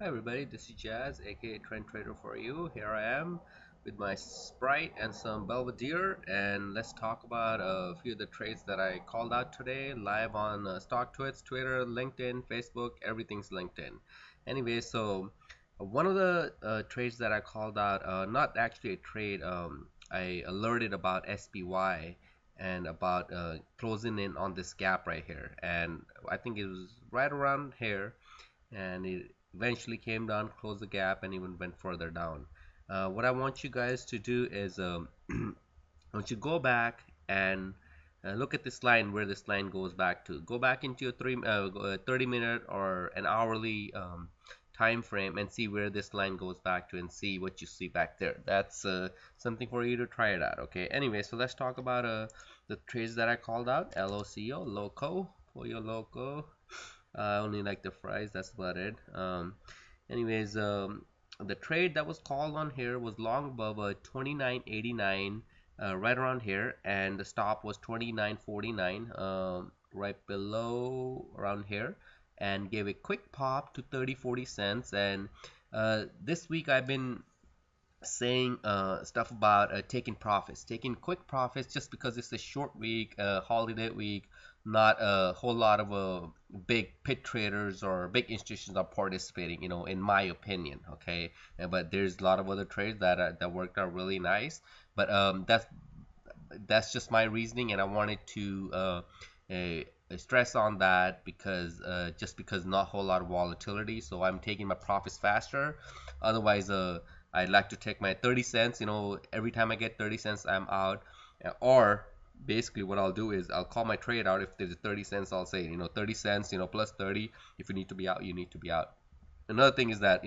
Hi everybody, this is Jazz, aka Trend Trader for you. Here I am with my Sprite and some Belvedere, and let's talk about a few of the trades that I called out today live on StockTwits, Twitter, LinkedIn, Facebook. Everything's LinkedIn. Anyway, so one of the trades that I called out, not actually a trade, I alerted about SPY and about closing in on this gap right here, and I think it was right around here, and it eventually came down, closed the gap, and even went further down. What I want you guys to do is I want you to go back and look at this line, where this line goes back to. Go back into your 30-minute or an hourly time frame and see where this line goes back to, and see what you see back there. That's something for you to try it out. Okay. Anyway, so let's talk about the trades that I called out. LOCO, loco, for your loco. I only like the fries. That's about it. Anyways, the trade that was called on here was long above 29.89, right around here, and the stop was 29.49, right below around here, and gave a quick pop to 30.40 cents. And this week I've been saying stuff about taking profits, taking quick profits, just because it's a short week, holiday week. Not a whole lot of big pit traders or big institutions are participating, in my opinion. Okay. But there's a lot of other trades that worked out really nice. But that's just my reasoning, and I wanted to uh, stress on that, because just because not a whole lot of volatility, so I'm taking my profits faster. Otherwise, I'd like to take my 30 cents. Every time I get 30 cents, I'm out. Or basically, what I'll do is I'll call my trade out. If there's 30 cents, I'll say 30 cents, plus 30. If you need to be out, you need to be out. Another thing is that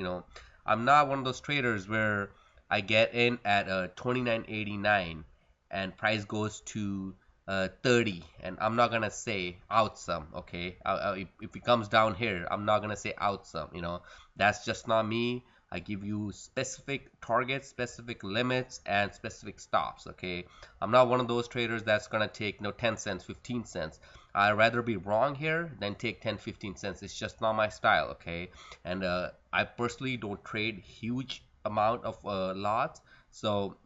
I'm not one of those traders where I get in at 29.89 and price goes to 30, and I'm not gonna say out some. Okay, if it comes down here, I'm not gonna say out some. That's just not me. I give you specific targets, specific limits, and specific stops. Okay, I'm not one of those traders that's gonna take 10 cents, 15 cents. I'd rather be wrong here than take 10, 15 cents. It's just not my style. Okay, and I personally don't trade huge amount of lots, so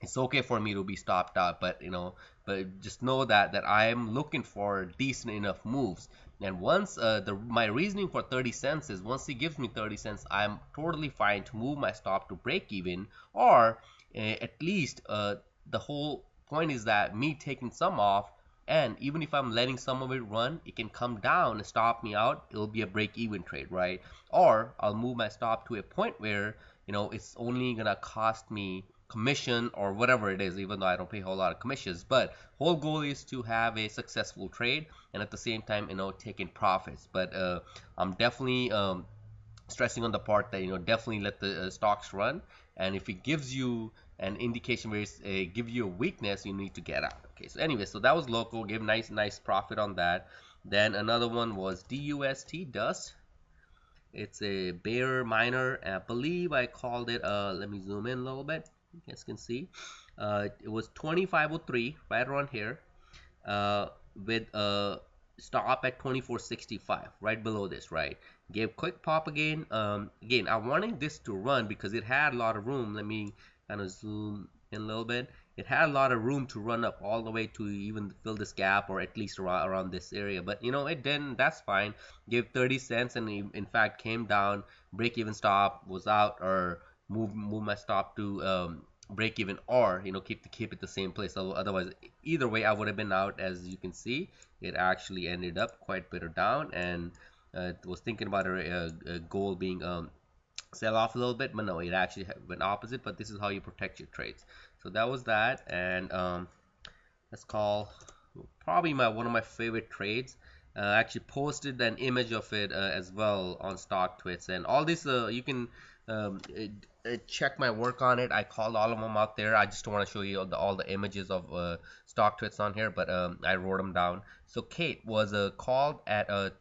it's okay for me to be stopped out. But just know that I am looking for decent enough moves. And once my reasoning for 30 cents is, once he gives me 30 cents, I'm totally fine to move my stop to break even, or at least the whole point is that me taking some off, and even if I'm letting some of it run, it can come down and stop me out. It'll be a break even trade, right? Or I'll move my stop to a point where it's only gonna cost me commission or whatever it is, even though I don't pay a whole lot of commissions. But whole goal is to have a successful trade, and at the same time, taking profits. But I'm definitely stressing on the part that definitely let the stocks run, and if it gives you an indication where it's give you a weakness, you need to get out. Okay, so anyway, so that was local, gave nice profit on that. Then another one was dust. It's a bear miner. I believe I called it, let me zoom in a little bit. You guys can see it was 2503, right around here, uh, with a stop at 2465, right below this, right? Gave quick pop again. Again, I wanted this to run because it had a lot of room. Let me kind of zoom in a little bit. It had a lot of room to run up all the way to even fill this gap, or at least around this area. But it didn't. That's fine. Gave 30 cents, and in fact came down. Break even stop was out, or move my stop to break even, or keep it the same place. So otherwise, either way, I would have been out. As you can see, it actually ended up quite a bit down, and was thinking about a goal being sell off a little bit, but no, it actually went opposite. But this is how you protect your trades. So that was that. And let's call probably one of my favorite trades. I actually posted an image of it as well on StockTwits, and all this you can check my work on it. I called all of them out there. I just don't want to show you all the images of StockTwits on here, but I wrote them down. So Kate was called at a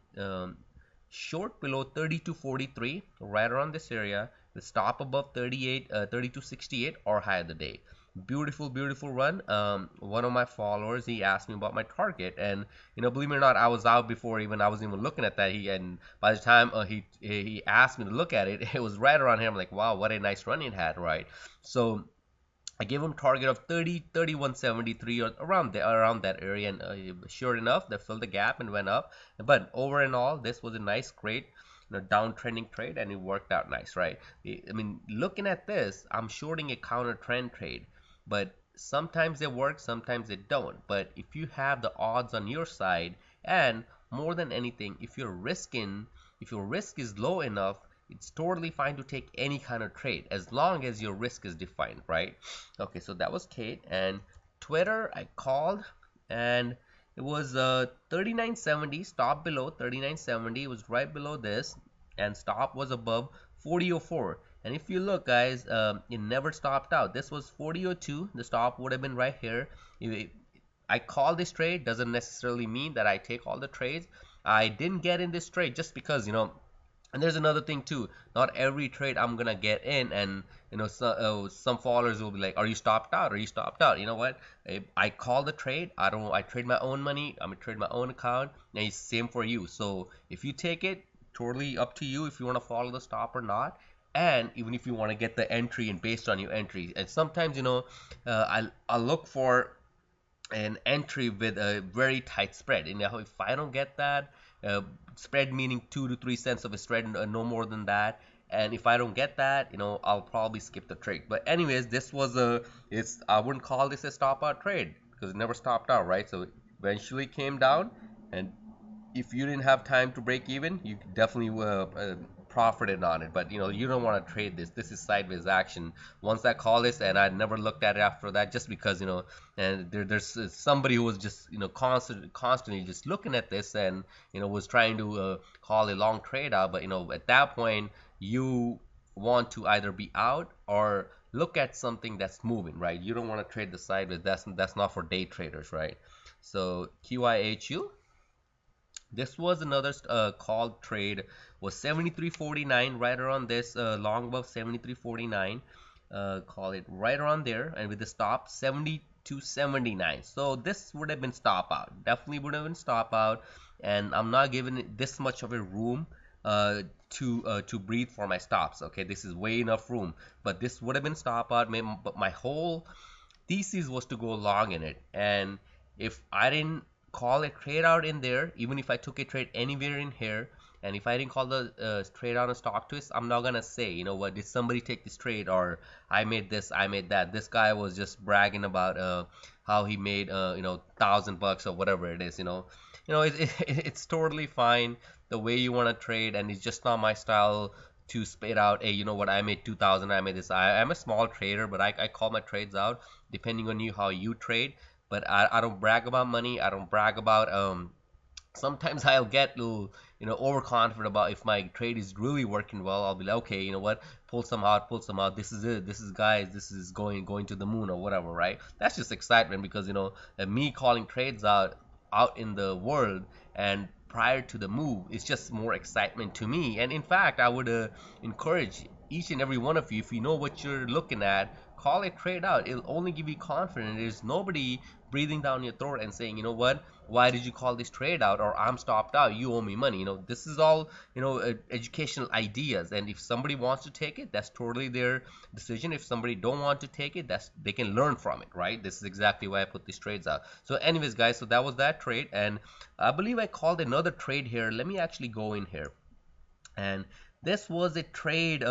short below 32.43, right around this area, with stop above 32.68 or high of the day. Beautiful, beautiful run. One of my followers, he asked me about my target, and believe it or not, I was out before even I was even looking at that. And by the time he asked me to look at it, it was right around here. I'm like, wow, what a nice run it had, right? So I gave him a target of 30, 3173 or around that area, and sure enough, they filled the gap and went up. But over and all, this was a nice, great, downtrending trade, and it worked out nice, right? I mean, looking at this, I'm shorting a counter trend trade, but sometimes they work, sometimes they don't. But if you have the odds on your side, and more than anything, if your risk is low enough, it's totally fine to take any kind of trade as long as your risk is defined, right? Okay, so that was Kate. And Twitter, I called, and it was 39.70, stop below 39.70. It was right below this, and stop was above 40.04. And if you look, guys, it never stopped out. This was 40.02. The stop would have been right here. I call this trade doesn't necessarily mean that I take all the trades. I didn't get in this trade just because, and there's another thing too. Not every trade I'm gonna get in, and some followers will be like, "Are you stopped out? Are you stopped out?" You know what? I call the trade. I don't. I trade my own money. I'm gonna trade my own account, and it's same for you. So if you take it, totally up to you if you want to follow the stop or not. And even if you want to get the entry and based on your entry, and sometimes I'll look for an entry with a very tight spread. And if I don't get that, spread meaning 2 to 3 cents of a spread, no more than that. And if I don't get that, I'll probably skip the trade. But anyways, this was I wouldn't call this a stop out trade because it never stopped out, right? So it eventually came down, and if you didn't have time to break even, you definitely profited on it. But you don't want to trade this. This is sideways action. Once I call this, and I never looked at it after that, just because and there's somebody who was just constantly just looking at this, and was trying to call a long trade out. But at that point, you want to either be out or look at something that's moving, right? You don't want to trade the sideways. That's not for day traders, right? So QIHU, this was another call trade, was 73.49, right around this, long above 73.49. Call it right around there, and with the stop 72.79. So this would have been stop out, definitely would have been stop out, and I'm not giving it this much of a room to breathe for my stops. Okay, this is way enough room, but this would have been stop out. But my whole thesis was to go long in it, and if I didn't call a trade out in there, even if I took a trade anywhere in here, and if I didn't call the trade on a stock twist, I'm not gonna say, what, did somebody take this trade, or I made this, I made that. This guy was just bragging about how he made $1,000 or whatever it is. It's totally fine the way you want to trade, and it's just not my style to spit out, hey, you know what, I made 2,000, I made this. I'm a small trader, but I call my trades out depending on how you trade. But I don't brag about money. I don't brag about sometimes I'll get to overconfident about if my trade is really working well. I'll be like, okay, you know what, pull some out, pull some out. This is it. This is, guys, this is going to the moon or whatever, right? That's just excitement because me calling trades out in the world and prior to the move, it's just more excitement to me. And in fact, I would encourage each and every one of you, if you know what you're looking at, call a trade out. It'll only give you confidence. There's nobody breathing down your throat and saying, you know what, why did you call this trade out, or I'm stopped out, you owe me money. This is all educational ideas, and if somebody wants to take it, that's totally their decision. If somebody don't want to take it, they can learn from it, right? This is exactly why I put these trades out. So anyways, guys, so that was that trade, and I believe I called another trade here. Let me actually go in here, and this was a trade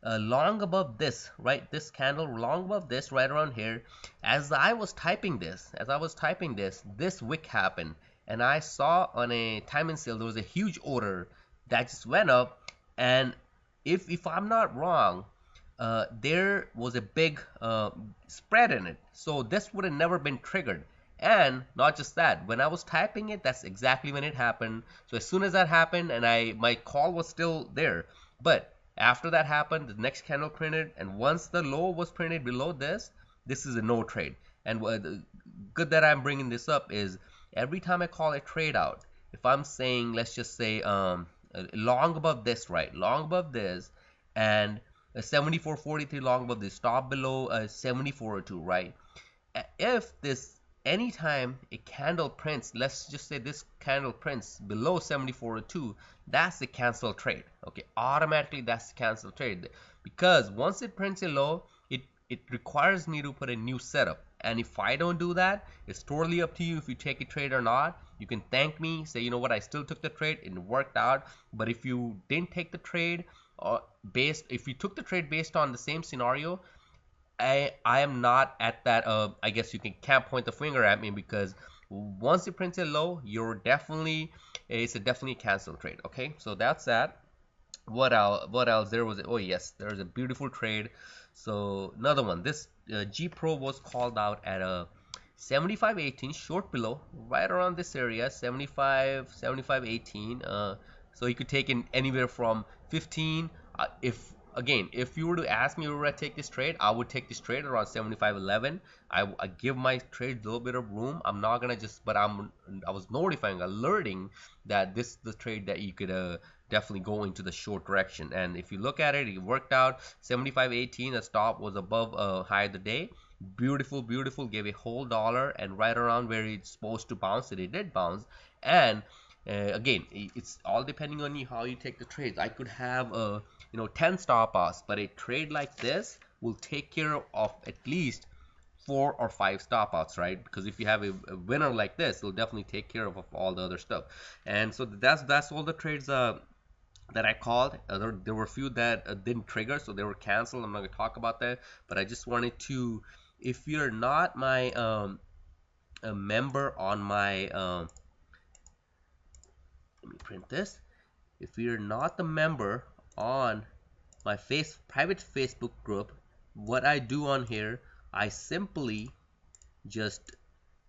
long above this, right? This candle long above this, right around here. As I was typing this, this wick happened, and I saw on a time and sale there was a huge order that just went up, and if I'm not wrong, there was a big spread in it, so this would have never been triggered. And not just that, when I was typing it, that's exactly when it happened. So as soon as that happened, and my call was still there, but after that happened, the next candle printed, and once the low was printed below this is a no trade. And good that I'm bringing this up is every time I call a trade out, if I'm saying, let's just say long above this, right, long above this, and a 74.43 long, but they stop below 74.02, right? If this anytime a candle prints, let's just say this candle prints below 74.02, that's the cancel trade. Okay, automatically that's the cancel trade, because once it prints a low, it requires me to put a new setup. And if I don't do that, it's totally up to you if you take a trade or not. You can thank me, say, you know what, I still took the trade, it worked out. But if you didn't take the trade, or if you took the trade based on the same scenario, I am not at that. I guess you can't point the finger at me, because once you print it low, it's definitely a cancel trade. Okay, so that's that. What else there was? Oh yes, there's a beautiful trade. So another one, this GPRO was called out at a 75.18 short below, right around this area, 75.18. So you could take in anywhere from 15. If you were to ask me where I take this trade, I would take this trade around 75.11. I give my trade a little bit of room. I'm not gonna just, but I was notifying, alerting that this is the trade that you could definitely go into the short direction. And if you look at it, it worked out. 75.18, the stop was above high of the day. Beautiful, beautiful, gave a whole dollar, and right around where it's supposed to bounce, it did bounce. And again, it's all depending on you, how you take the trades. I could have 10 stop loss, but a trade like this will take care of at least 4 or 5 stop outs, right? Because if you have a winner like this, it'll definitely take care of all the other stuff. And so that's all the trades that I called. There were a few that didn't trigger, so they were canceled. I'm not going to talk about that, but I just wanted to, if you're not my a member on my let me print this. If you're not the member on my private Facebook group, what I do on here, I simply just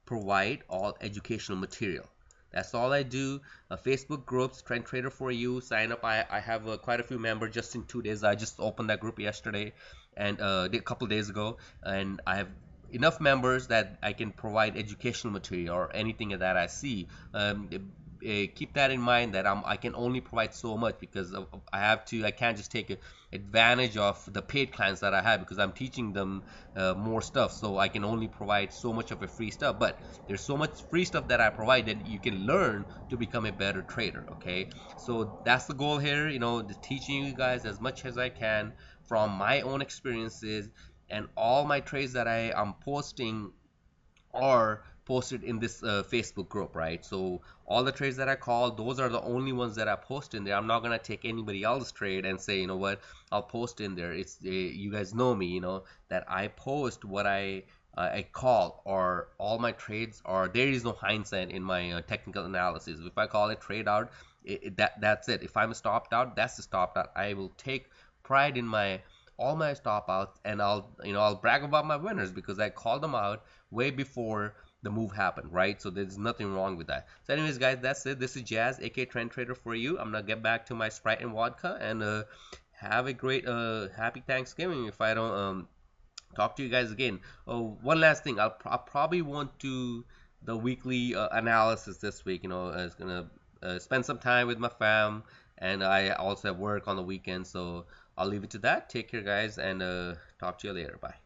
provide all educational material. That's all I do. Facebook groups, Trend Trader for You, sign up. I have quite a few members just in 2 days. I just opened that group yesterday and a couple days ago, and I have enough members that I can provide educational material or anything that I see. Keep that in mind, that I can only provide so much, because I can't just take advantage of the paid clients that I have, because I'm teaching them more stuff, so I can only provide so much of a free stuff. But there's so much free stuff that I provide that you can learn to become a better trader. Okay, so that's the goal here, teaching you guys as much as I can from my own experiences. And all my trades that I am posting are posted in this Facebook group, right? So all the trades that I call, those are the only ones that I post in there. I'm not gonna take anybody else's trade and say, you know what, I'll post in there. It's you guys know me, that I post what I call, or all my trades are. There is no hindsight in my technical analysis. If I call a trade out, that's it. If I'm stopped out, that's the stopped out. I will take pride in all my stop outs, and I'll brag about my winners, because I called them out way before the move happened, right? So there's nothing wrong with that. So anyways, guys, that's it. This is Jazz, aka Trend Trader for You. I'm gonna get back to my Sprite and vodka, and have a great happy Thanksgiving if I don't talk to you guys again. Oh, one last thing, I probably won't do the weekly analysis this week. I was gonna spend some time with my fam, and I also have work on the weekend, so I'll leave it to that. Take care, guys, and talk to you later. Bye.